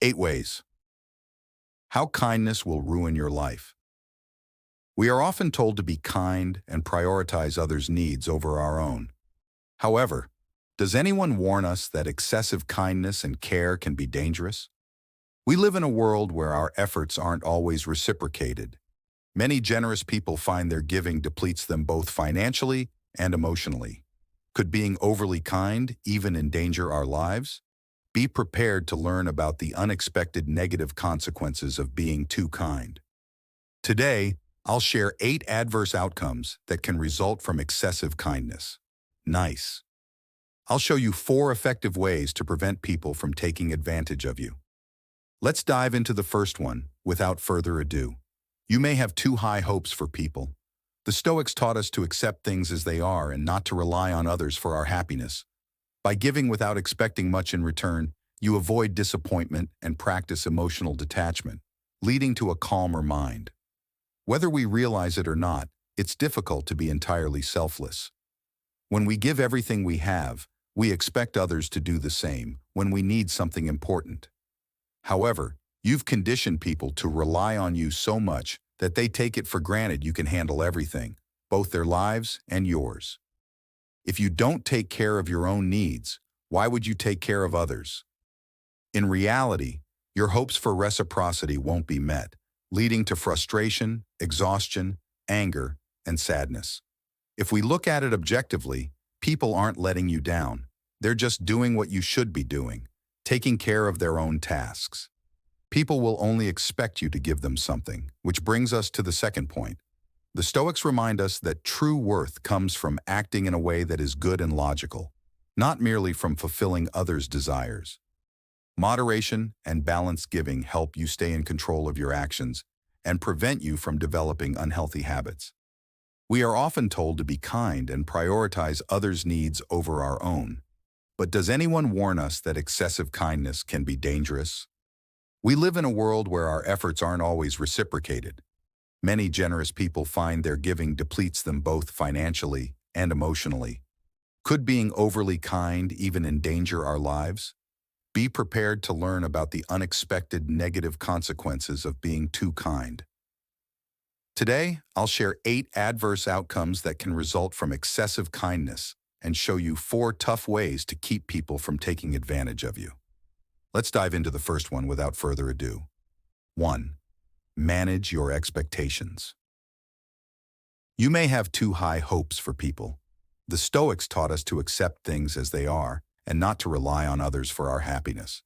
8 ways. How kindness will ruin your life. We are often told to be kind and prioritize others' needs over our own. However, does anyone warn us that excessive kindness and care can be dangerous? We live in a world where our efforts aren't always reciprocated. Many generous people find their giving depletes them both financially and emotionally. Could being overly kind even endanger our lives? Be prepared to learn about the unexpected negative consequences of being too kind. Today, I'll share 8 adverse outcomes that can result from excessive kindness. Nice. I'll show you 4 effective ways to prevent people from taking advantage of you. Let's dive into the first one without further ado. You may have too high hopes for people. The Stoics taught us to accept things as they are and not to rely on others for our happiness. By giving without expecting much in return, you avoid disappointment and practice emotional detachment, leading to a calmer mind. Whether we realize it or not, it's difficult to be entirely selfless. When we give everything we have, we expect others to do the same when we need something important. However, you've conditioned people to rely on you so much that they take it for granted you can handle everything, both their lives and yours. If you don't take care of your own needs, why would you take care of others? In reality, your hopes for reciprocity won't be met, leading to frustration, exhaustion, anger, and sadness. If we look at it objectively, people aren't letting you down. They're just doing what you should be doing, taking care of their own tasks. People will only expect you to give them something, which brings us to the second point. The Stoics remind us that true worth comes from acting in a way that is good and logical, not merely from fulfilling others' desires. Moderation and balanced giving help you stay in control of your actions and prevent you from developing unhealthy habits. We are often told to be kind and prioritize others' needs over our own. But does anyone warn us that excessive kindness can be dangerous? We live in a world where our efforts aren't always reciprocated. Many generous people find their giving depletes them both financially and emotionally. Could being overly kind even endanger our lives? Be prepared to learn about the unexpected negative consequences of being too kind. Today, I'll share 8 adverse outcomes that can result from excessive kindness and show you 4 tough ways to keep people from taking advantage of you. Let's dive into the first one without further ado. 1. Manage your expectations. You may have too high hopes for people. The Stoics taught us to accept things as they are and not to rely on others for our happiness.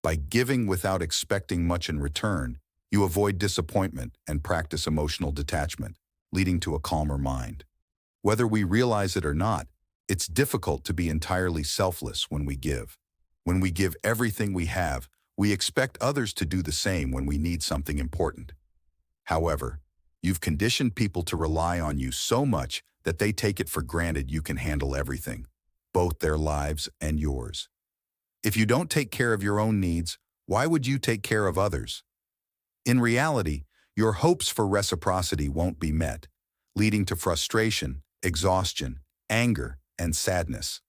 By giving without expecting much in return, you avoid disappointment and practice emotional detachment, leading to a calmer mind. Whether we realize it or not, it's difficult to be entirely selfless when we give. When we give everything we have, we expect others to do the same when we need something important. However, you've conditioned people to rely on you so much that they take it for granted you can handle everything, both their lives and yours. If you don't take care of your own needs, why would you take care of others? In reality, your hopes for reciprocity won't be met, leading to frustration, exhaustion, anger, and sadness.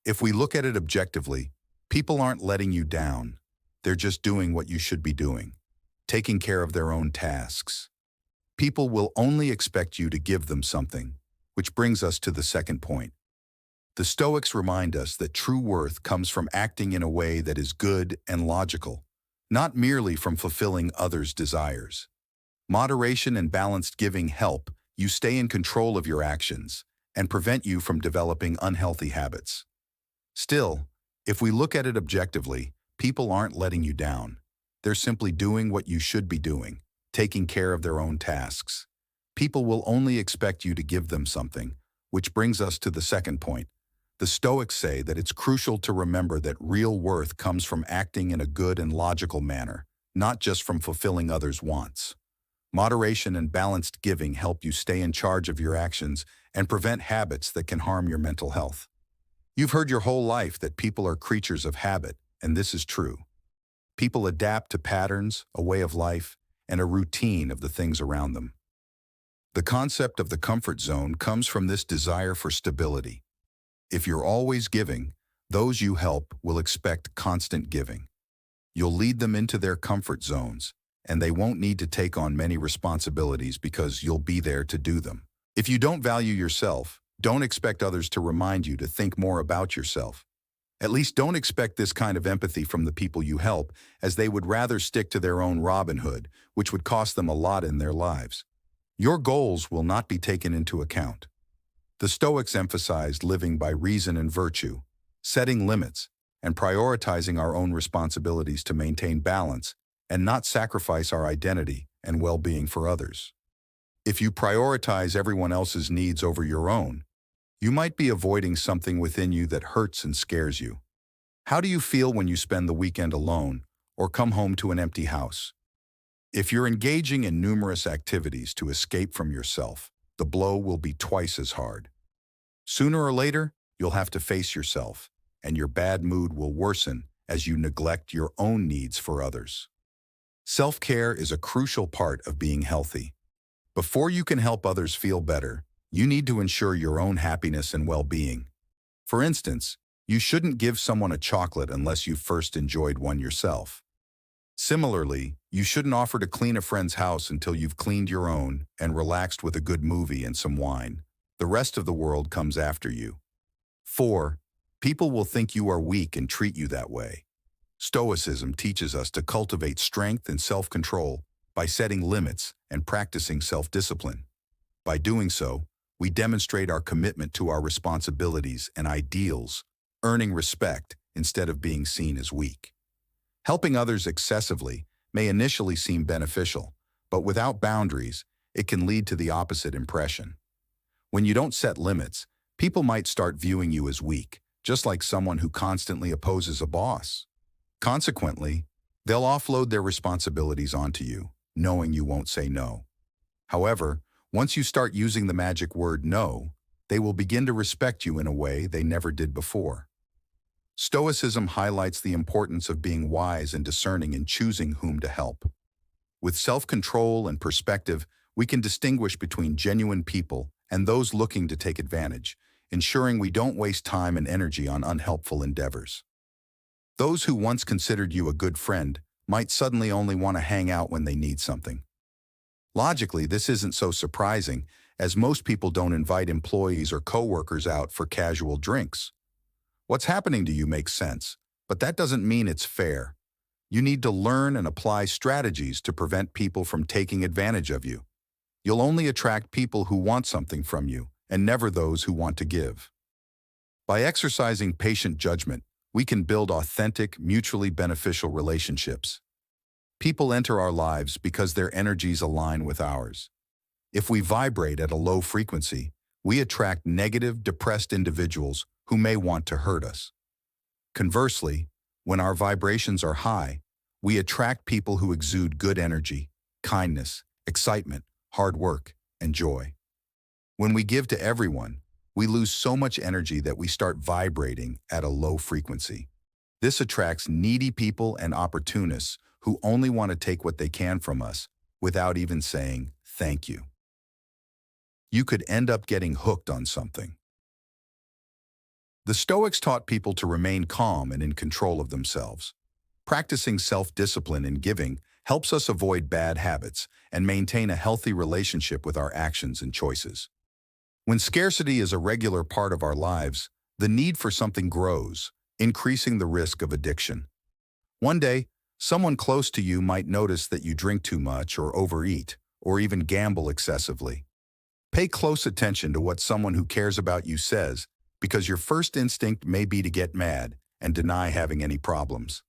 If we look at it objectively, people aren't letting you down. They're just doing what you should be doing, taking care of their own tasks. People will only expect you to give them something, which brings us to the second point. The Stoics remind us that true worth comes from acting in a way that is good and logical, not merely from fulfilling others' desires. Moderation and balanced giving help you stay in control of your actions and prevent you from developing unhealthy habits. Still, if we look at it objectively, people aren't letting you down. They're simply doing what you should be doing, taking care of their own tasks. People will only expect you to give them something, which brings us to the second point. The Stoics say that it's crucial to remember that real worth comes from acting in a good and logical manner, not just from fulfilling others' wants. Moderation and balanced giving help you stay in charge of your actions and prevent habits that can harm your mental health. You've heard your whole life that people are creatures of habit, and this is true. People adapt to patterns, a way of life, and a routine of the things around them. The concept of the comfort zone comes from this desire for stability. If you're always giving, those you help will expect constant giving. You'll lead them into their comfort zones, and they won't need to take on many responsibilities because you'll be there to do them. If you don't value yourself, don't expect others to remind you to think more about yourself. At least don't expect this kind of empathy from the people you help, as they would rather stick to their own Robin Hood, which would cost them a lot in their lives. Your goals will not be taken into account. The Stoics emphasized living by reason and virtue, setting limits, and prioritizing our own responsibilities to maintain balance and not sacrifice our identity and well-being for others. If you prioritize everyone else's needs over your own, you might be avoiding something within you that hurts and scares you. How do you feel when you spend the weekend alone or come home to an empty house? If you're engaging in numerous activities to escape from yourself, the blow will be twice as hard. Sooner or later, you'll have to face yourself, and your bad mood will worsen as you neglect your own needs for others. Self-care is a crucial part of being healthy. Before you can help others feel better, you need to ensure your own happiness and well-being. For instance, you shouldn't give someone a chocolate unless you've first enjoyed one yourself. Similarly, you shouldn't offer to clean a friend's house until you've cleaned your own and relaxed with a good movie and some wine. The rest of the world comes after you. 4. People will think you are weak and treat you that way. Stoicism teaches us to cultivate strength and self-control by setting limits and practicing self-discipline. By doing so, we demonstrate our commitment to our responsibilities and ideals, earning respect instead of being seen as weak. Helping others excessively may initially seem beneficial, but without boundaries, it can lead to the opposite impression. When you don't set limits, people might start viewing you as weak, just like someone who constantly opposes a boss. Consequently, they'll offload their responsibilities onto you, knowing you won't say no. However, once you start using the magic word no, they will begin to respect you in a way they never did before. Stoicism highlights the importance of being wise and discerning in choosing whom to help. With self-control and perspective, we can distinguish between genuine people and those looking to take advantage, ensuring we don't waste time and energy on unhelpful endeavors. Those who once considered you a good friend might suddenly only want to hang out when they need something. Logically, this isn't so surprising, as most people don't invite employees or coworkers out for casual drinks. What's happening to you makes sense, but that doesn't mean it's fair. You need to learn and apply strategies to prevent people from taking advantage of you. You'll only attract people who want something from you, and never those who want to give. By exercising patient judgment, we can build authentic, mutually beneficial relationships. People enter our lives because their energies align with ours. If we vibrate at a low frequency, we attract negative, depressed individuals who may want to hurt us. Conversely, when our vibrations are high, we attract people who exude good energy, kindness, excitement, hard work, and joy. When we give to everyone, we lose so much energy that we start vibrating at a low frequency. This attracts needy people and opportunists who only want to take what they can from us without even saying thank you. You could end up getting hooked on something. The Stoics taught people to remain calm and in control of themselves. Practicing self-discipline in giving helps us avoid bad habits and maintain a healthy relationship with our actions and choices. When scarcity is a regular part of our lives, the need for something grows, increasing the risk of addiction. One day, someone close to you might notice that you drink too much or overeat, or even gamble excessively. Pay close attention to what someone who cares about you says, because your first instinct may be to get mad and deny having any problems.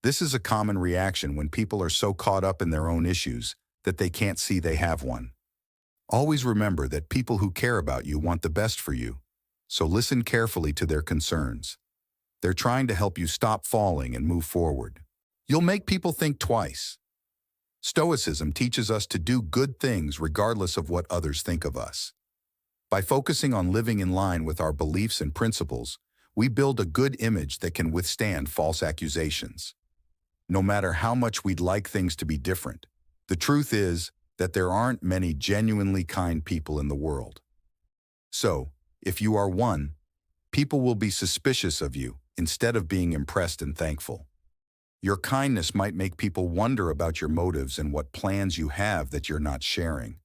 This is a common reaction when people are so caught up in their own issues that they can't see they have one. Always remember that people who care about you want the best for you, so listen carefully to their concerns. They're trying to help you stop falling and move forward. You'll make people think twice. Stoicism teaches us to do good things regardless of what others think of us. By focusing on living in line with our beliefs and principles, we build a good image that can withstand false accusations. No matter how much we'd like things to be different, the truth is that there aren't many genuinely kind people in the world. So, if you are one, people will be suspicious of you instead of being impressed and thankful. Your kindness might make people wonder about your motives and what plans you have that you're not sharing.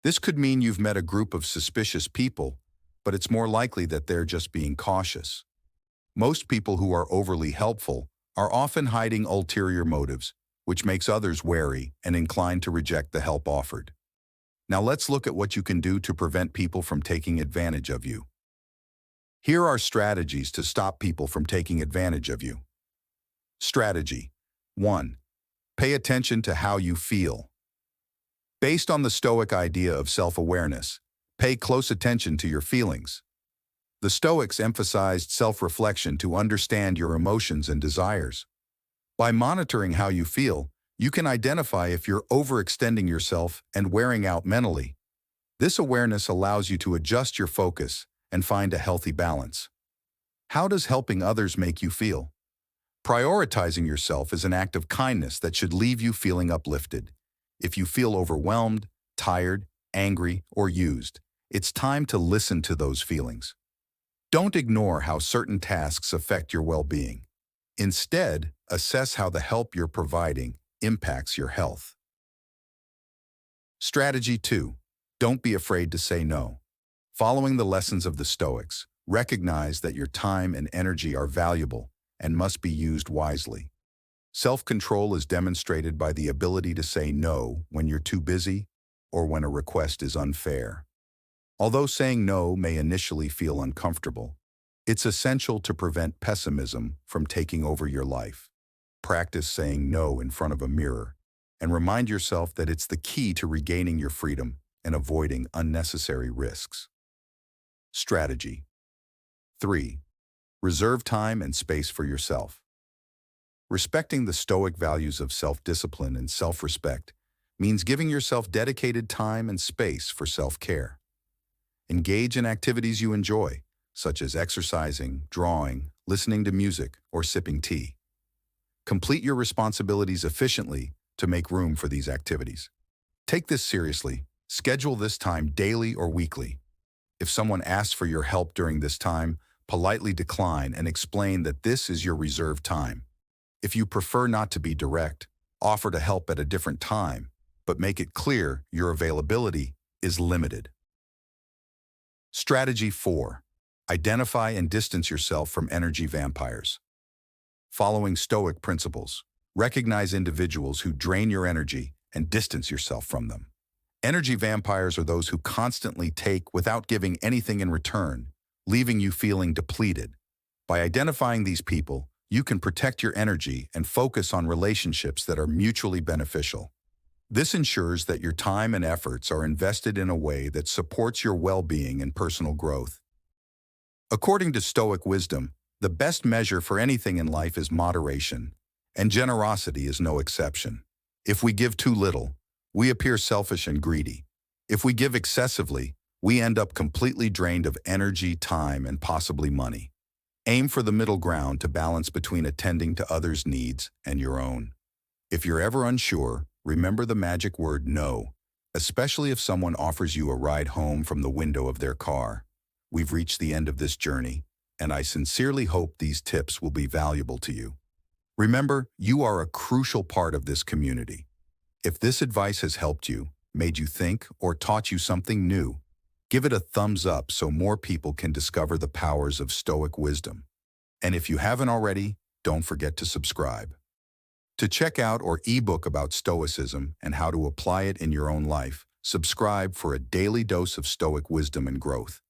This could mean you've met a group of suspicious people, but it's more likely that they're just being cautious. Most people who are overly helpful are often hiding ulterior motives, which makes others wary and inclined to reject the help offered. Now let's look at what you can do to prevent people from taking advantage of you. Here are strategies to stop people from taking advantage of you. Strategy 1. Pay attention to how you feel. Based on the Stoic idea of self-awareness, pay close attention to your feelings. The Stoics emphasized self-reflection to understand your emotions and desires. By monitoring how you feel, you can identify if you're overextending yourself and wearing out mentally. This awareness allows you to adjust your focus and find a healthy balance. How does helping others make you feel? Prioritizing yourself is an act of kindness that should leave you feeling uplifted. If you feel overwhelmed, tired, angry, or used, it's time to listen to those feelings. Don't ignore how certain tasks affect your well-being. Instead, assess how the help you're providing impacts your health. Strategy 2. Don't be afraid to say no. Following the lessons of the Stoics, recognize that your time and energy are valuable and must be used wisely. Self-control is demonstrated by the ability to say no when you're too busy or when a request is unfair. Although saying no may initially feel uncomfortable, it's essential to prevent pessimism from taking over your life. Practice saying no in front of a mirror and remind yourself that it's the key to regaining your freedom and avoiding unnecessary risks. Strategy 3. Reserve time and space for yourself. Respecting the Stoic values of self-discipline and self-respect means giving yourself dedicated time and space for self-care. Engage in activities you enjoy, such as exercising, drawing, listening to music, or sipping tea. Complete your responsibilities efficiently to make room for these activities. Take this seriously. Schedule this time daily or weekly. If someone asks for your help during this time, politely decline and explain that this is your reserved time. If you prefer not to be direct, offer to help at a different time, but make it clear your availability is limited. Strategy 4. Identify and distance yourself from energy vampires. Following Stoic principles, recognize individuals who drain your energy and distance yourself from them. Energy vampires are those who constantly take without giving anything in return, leaving you feeling depleted. By identifying these people, you can protect your energy and focus on relationships that are mutually beneficial. This ensures that your time and efforts are invested in a way that supports your well-being and personal growth. According to Stoic wisdom, the best measure for anything in life is moderation, and generosity is no exception. If we give too little, we appear selfish and greedy. If we give excessively, we end up completely drained of energy, time, and possibly money. Aim for the middle ground to balance between attending to others' needs and your own. If you're ever unsure, remember the magic word no, especially if someone offers you a ride home from the window of their car. We've reached the end of this journey, and I sincerely hope these tips will be valuable to you. Remember, you are a crucial part of this community. If this advice has helped you, made you think, or taught you something new, give it a thumbs up so more people can discover the powers of Stoic wisdom. And if you haven't already, don't forget to subscribe. To check out our ebook about Stoicism and how to apply it in your own life, subscribe for a daily dose of Stoic wisdom and growth.